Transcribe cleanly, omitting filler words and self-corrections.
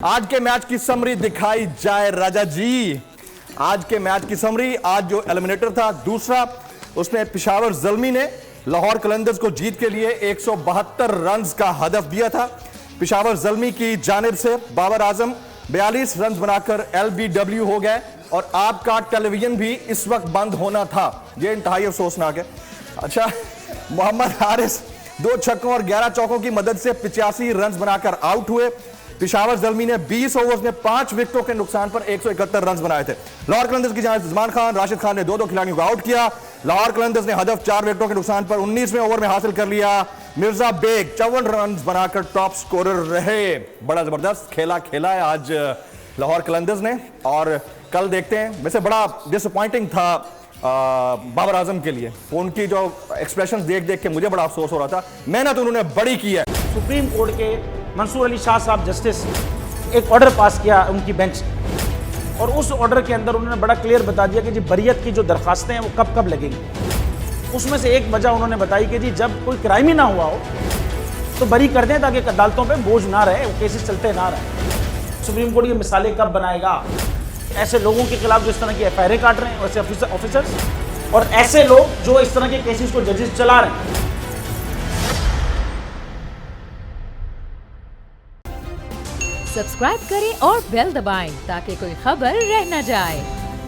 आज के मैच की समरी दिखाई जाए राजा जी। आज के मैच की समरी, आज जो एलिमिनेटर था दूसरा, उसमें पेशावर ज़ल्मी ने लाहौर कलंदर्स को जीत के लिए 172 रन का हदफ दिया था। पेशावर ज़ल्मी की जानिब से बाबर आजम 42 रन बनाकर LBW हो गए और आपका टेलीविजन भी इस वक्त बंद होना था। यह इंतहाई अफसोसनाक है। अच्छा, मोहम्मद हारिस 2 छक्कों और 11 चौकों की मदद से 85 रन बनाकर आउट हुए। पेशावर ज़ल्मी ने 20 ओवर्स में 5 विकेटों के नुकसान पर 171 रन बनाए थे। लाहौर कलंदर्स की जानिब उस्मान खान, राशिद खान ने 2-2 खिलाड़ियों को आउट किया। लाहौर कलंदर्स ने हदफ 4 विकेटों के नुकसान पर 19वें ओवर में हासिल कर लिया। मिर्जा बेग 54 रन बनाकर टॉप स्कोरर रहे। बड़ा जबरदस्त खेला है आज लाहौर कलंदर्स ने। और कल देखते हैं, वैसे बड़ा डिसअपॉइंटिंग था बाबर आजम के लिए। उनकी जो एक्सप्रेशन देख देख के मुझे बड़ा अफसोस हो रहा था। मेहनत उन्होंने बड़ी की है। सुप्रीम कोर्ट के मंसूर अली शाह साहब जस्टिस एक ऑर्डर पास किया उनकी बेंच, और उस ऑर्डर के अंदर उन्होंने बड़ा क्लियर बता दिया कि जी बरियत की जो दरखास्तें हैं वो कब कब लगेंगी। उसमें से एक वजह उन्होंने बताई कि जी जब कोई क्राइम ही ना हुआ हो तो बरी कर दें, ताकि अदालतों पे बोझ ना रहे, वो केसेस चलते ना रहे। सुप्रीम कोर्ट ये मिसालें कब बनाएगा? ऐसे लोगों के खिलाफ जो इस तरह की FIR काट रहे हैं, वैसे ऑफिसर्स, और ऐसे लोग जो इस तरह के केसेस को जजेस चला रहे हैं। सब्सक्राइब करें और बेल दबाएं ताकि कोई खबर रह न जाए।